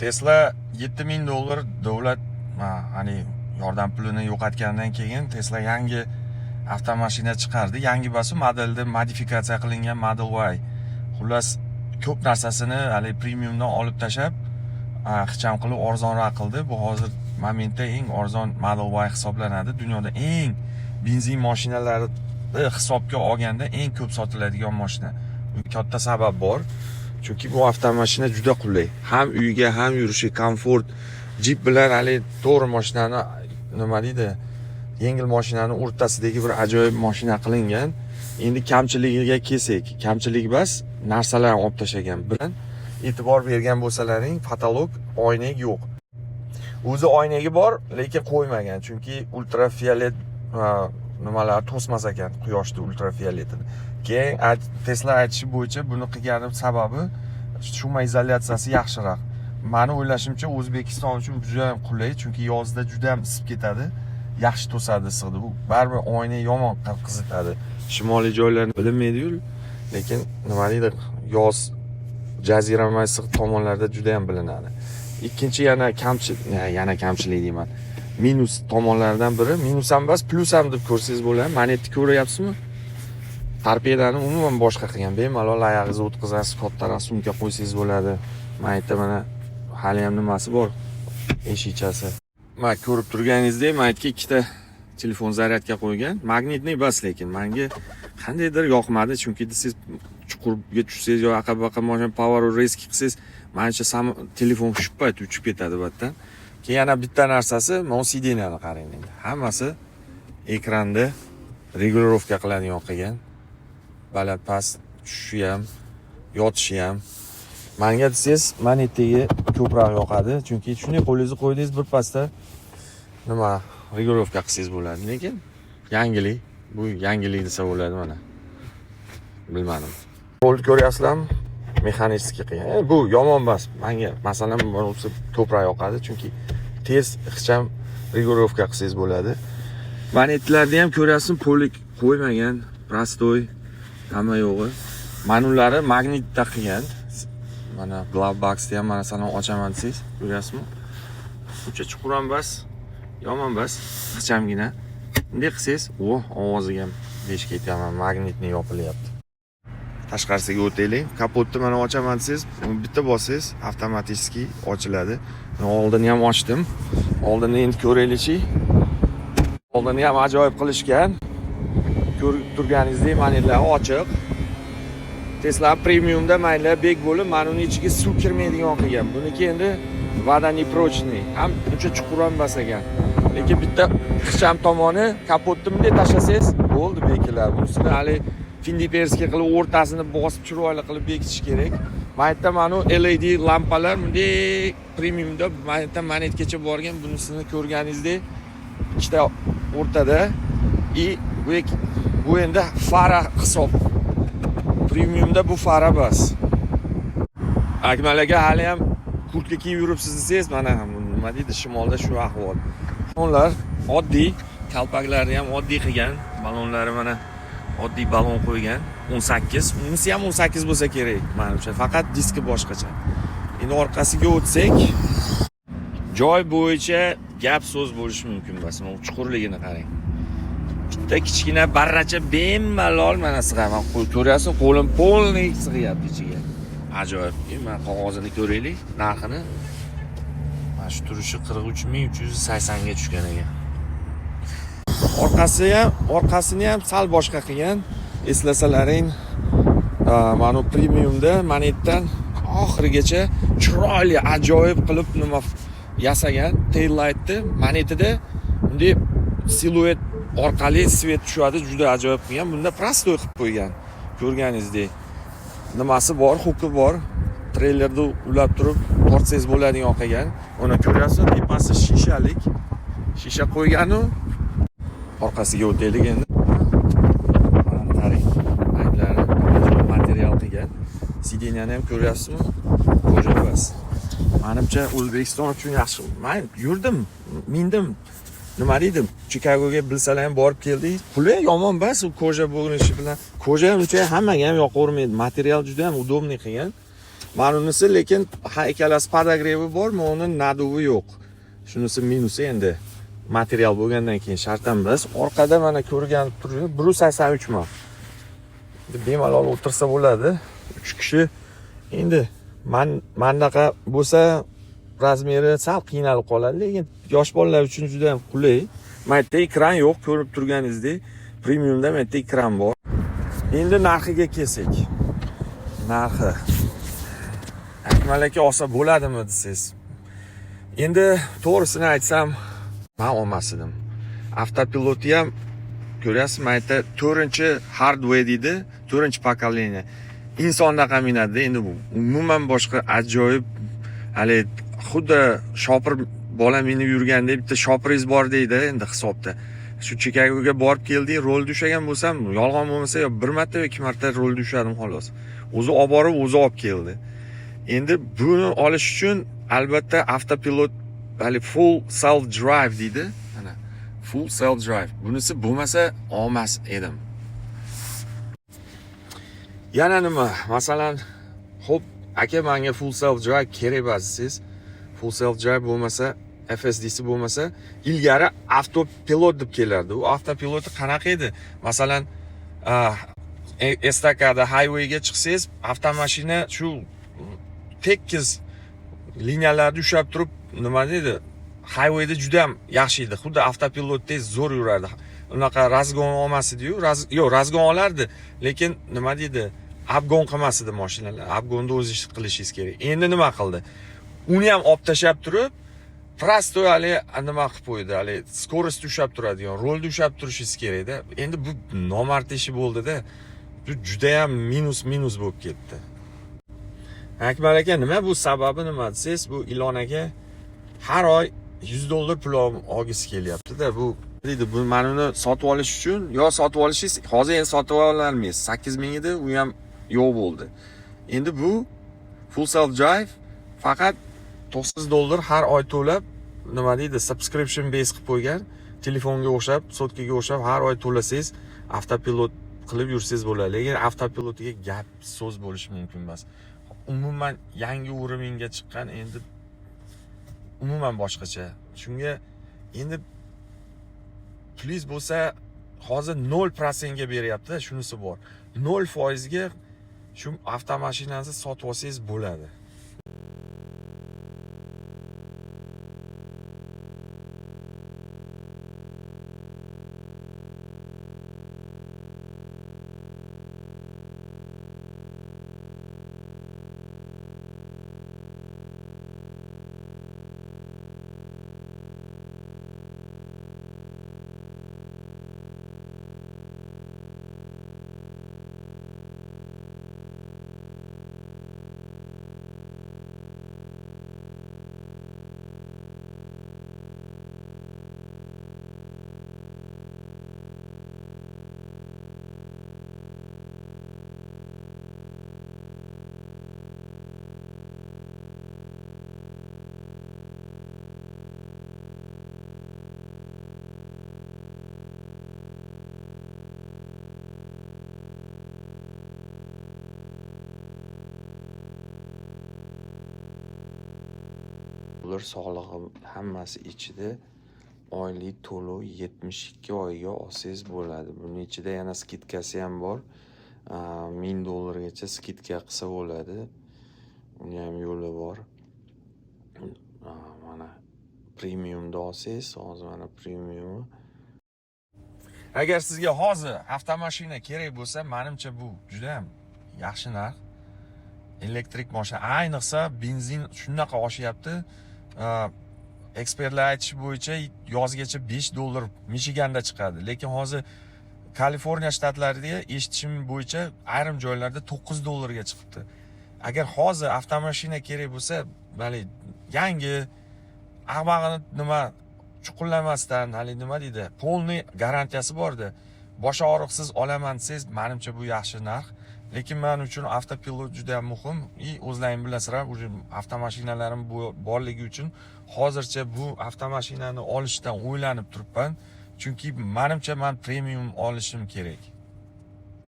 Tesla $7000 davlat hani yordam pulini yo'qotgandan keyin Tesla yangi avtomashina chiqardi. Yangi bosi modelda modifikatsiya qilingan Model Y. Xullas ko'p narsasini hali premiumdan olib tashab, ixcham qilib arzonroq qildi. Bu hozir momentda eng arzon Model Y hisoblanadi. Dunyoda eng benzin mashinalari hisobga olganda eng ko'p sotiladigan mashina. Katta sabab bor. Chunki bu avtomashina juda qulay. Ham uyga, ham yurishi komfort. Jeep bilan hali to'g'ri mashinani nima deydi? Yengil mashinani o'rtasidagi bir ajoyib mashina qilingan. Endi kamchiligiga kelsak, kamchilik bas narsalarni olib tashlagan. Bilan e'tibor bergan bo'lsalaring, patolog oynak yo'q. O'zi oynagi bor, lekin qo'ymagan, chunki ultrafiolet nimalar to'smas ekan quyoshni ultrafioletini. Keyin Tesla aytishi bo'yicha buni qilgani sababi shuma izolyatsiyasi yaxshiroq. Meni o'ylashimcha O'zbekiston uchun juda ham qulay, chunki yozda juda ham isib ketadi. Yaxshi to'sadi issiqni. Bu baribir oyna yomon qizitadi. Shimoliy joylarni bilinmaydi-yu, lekin nima deydi, yoz jazirama issiq tomonlarda juda ham bilinadi. Ikkinchi yana kamchilik deyman. Minus tomonlardan biri, minus ham emas, plus ham deb ko'rsangiz bo'ladi. Manetni ko'ryapsizmi? Torpedani umuman boshqa qilgan. Bemalol oyog'ingizni o'tkazasiz, kattaroq sumka qo'ysangiz bo'ladi. Manetda mana hali ham nimasi bor? Eshikchasi. Mana ko'rib turganingizdek, manetga ikkita telefon zaryadga qo'ygan. Magnitni bas, lekin menga qandaydir yoqmadi, chunki siz chuqurga tushsangiz yo aqab mashina power race qilsangiz, menimcha telefon shubbat uchib ketadi batdan. Keyin yana bitta narsasi, mana sideniyani qarang endi. Hammasi ekranda regulirovka qiladigan qilgan. Baland past tushishi ham, yotishi ham. Menga desangiz, manetdagi ko'proq yoqadi, chunki shunday qo'lingizni qo'ydingiz bir pastda nima regulirovka qilsangiz bo'ladi. Lekin yangilik, bu yangilik desa bo'ladi mana. Bilmadim. Qo'l ko'ryapsizlarmi? Mexanический qilgan. Bu yomon emas. Menga masalan bunisi ko'proq yoqadi, chunki tez ixcham regulirovka qilsangiz bo'ladi. Manetlarda ham ko'ryapsiz, polik qo'ymagan, prostoy, hamma yo'g'i. Manullari magnitda qilgan. Mana glove box'ni ham mana salon ochaman desangiz, ko'ryapsizmi? Uncha chuqur ham emas, yomon emas, ixchamgina. Bunday qilsangiz, ovoziga ham besh ketaman, magnitni yopilyapti. Tashqarisiga o'taylik. Kapotni mana ochaman desangiz, bitta bossangiz avtomatik ochiladi. Oldini ham ochdim. Oldini endi ko'raylikchi. Oldini ham ajoyib qilishgan. Ko'rib turganingizdek, manetlar ochiq. Tesla premiumda mayli bek bo'lib, mana uning ichiga suv kirmaydigan qilgan. Buniki endi voda neprочный, ham uncha chuqur ham emas ekan. Lekin bitta ixcham tomoni kapotni bunday tashlasangiz, bo'ldi beklar. Bunisini hali findiperskiy qilib o'rtasini bosib chiroyli qilib bekitish kerak. Maytda mana LED lampalar bunday premiumda manetgacha borgan. Bunisini ko'rganingizdek, ikkita o'rtada bu endi fara hisob. Premiumda bu fara bas. Akmal aka hali ham kurtka kiyib yuribsiz desangiz, mana nima deydi, shimolda shu ahvol. Balonlar oddiy, kalpaklari ham oddiy qilgan. Balonlari mana oddiy balon qo'ygan. 18, unisi ham 18 bo'lsa kerak menimcha. Faqat diski boshqacha. Endi orqasiga o'tsak, joy bo'yicha gap so'z bo'lishi mumkin emas. Mana chuqurligini qarang. Bitta kichkina barracha bemalol mana sig'aman. Ko'ryapsiz, qo'lim polniy sig'yapti ichiga. Ajoyib. Mana qog'ozini ko'raylik, narxini. Mana shu turishi 43380 ga tushgan ekan. Orqasini ham sal boshqa qilgan. Eslasalaring, mana premiumda manetdan oxirigacha chiroyli, ajoyib qilib nima yasagan. Tail lightni manetida bunday siluet orqali svet tushadi, juda ajoyib qilgan. Bunda prostoy qilib qo'ygan. Ko'rganingizdek, nimasi bor, huki bor. Treylerda ulab turib tortsangiz bo'ladigan qilgan. Uni ko'ryapsiz, tepasi shishalik. Shisha qo'ygan-u. Orqasiga o'taylik endi. Qarang, ranglarni material qilgan. Sideniyani ham ko'ryapsizmi? Ko'ribsiz. Menimcha O'zbekiston uchun yaxshi. Men yurdim, mindim. Nima deydim? Chikagoga bilsalar ham borib keldik. Puli yomon emas, u koja bo'linishi bilan. Koja ham uncha hammaga ham yoqavermaydi. Material juda ham udobniy qilgan. Mana unisi lekin ikkalasi podogrevi bor, uni naduvi yo'q. Shunisi minusi endi. Material bo'lgandan keyin shart emas. Orqada mana ko'rganib turibsiz, 183 man. Bemalol o'tirsa bo'ladi. 3 kishi. Endi mandaqa bo'lsa razmeri sal qiynalib qoladi, lekin yosh bolalar uchun juda ham qulay. Mana yerda ekran yo'q, ko'rib turganingizdek, premiumda mana yerda ekran bor. Endi narxiga kelsak. Narxi. Akmal aka olsa bo'ladimi desiz? Endi to'g'risini aytsam, men olmasdim. Avtopilotni ham ko'ryapsiz, mana yerda 4-hardware deydi, 4-pokoleniya. Insondaqa minadi. Endi bu umuman boshqa ajoyib, hali xuddi shopir bola minib yurgandek bitta shopiringiz bor deydi endi hisobda. Shu Chikagoga borib keldik, rolda ushlagan bo'lsam, yolg'on bo'lmasa, yo bir marta yoki 2 marta rolda ushladim xolos. O'zi olib borib, o'zi olib keldi. Endi buni olish uchun albatta avtopilot, hali full self drive deydi. Mana full self drive. Bunisi bo'lmasa olmas edim. Yana nima? Masalan, xo'p, aka menga full self drive kerak emas desiz. Full self drive bo'lmasa, FSD'si bo'lmasa, ilgari avtopilot deb kelardi. U avtopiloti qanaqa edi? Masalan, estakada highwayga chiqsangiz, avtomashina shu tekis liniyalarda ushlab turib, nima deydi? Highwayda juda ham yaxshi edi. Xuddi avtopilotdek zo'r yurardi. Unaqa razgon olmas edi-yu, yo'q, razgon olardi, lekin nima deydi? Abgon qilmas edi mashinalar. Abgonda o'zingiz qilishingiz kerak. Endi nima qildi? Uni ham olib tashlab turib, prostoy hali nima qilib qo'ydi, hali skorost ushlab turadigan, rolda ushlab turishingiz kerak-da. Endi bu nomard ishi bo'ldi-da. Bu juda ham minus bo'lib ketdi. Akmal aka, nima bu sababi nima desiz? Bu Ilon aka har oy $100 pul olgisi kelyapti-da. Bu deydi, bu men uni sotib olish uchun, yo sotib olishingiz, hozir endi sotib ololmaysiz. 8000 edi, u ham yo'q bo'ldi. Endi bu full self drive faqat $9 har oy to'lab, nima deydi, subscription base qilib qo'ygan, telefonga o'xshab, sotkaga o'xshab har oy to'lasangiz, avtopilot qilib yursangiz bo'ladi. Lekin avtopilotiga gap so'z bo'lishi mumkin emas. Umuman yangi urovingga chiqqan, endi umuman boshqacha. Shunga endi plyus bo'lsa, hozir 0% ga beryapti, shunisi bor. 0% ga shu avtomashinani sotib olsangiz bo'ladi. Sog'lig'i hammasi ichida oylik to'lov 72 oyga olsangiz bo'ladi. Buning ichida yana skidkasi ham bor. $1000 gacha skidka qilsa bo'ladi. Uni ham yo'li bor. Mana premiumda olsangiz, hozir mana premium. Agar sizga hozir avtomashina kerak bo'lsa, menimcha bu juda ham yaxshi narx. Elektrik mashina, ayniqsa benzin shunaqa oshyapti. Ekspertlar aytishi bo'yicha yozgacha $5 Michiganda chiqadi. Lekin hozir Kaliforniya shtatlarida eshitishim bo'yicha ayrim joylarda $9 ga chiqibdi. Agar hozir avtomashina kerak bo'lsa, bali yangi ag'bag'ini nima chuqurlamasdan, hali nima deydi, polniy garantiyasi bordi. Bosh og'riqsiz olaman desangiz, menimcha bu yaxshi narx. Lekin men uchun avtopilot juda ham muhim. O'zlaring bilasizlar, avtomashinalarim borligi uchun hozircha bu avtomashinani olishdan o'ylanib turibman. Chunki menimcha men premium olishim kerak.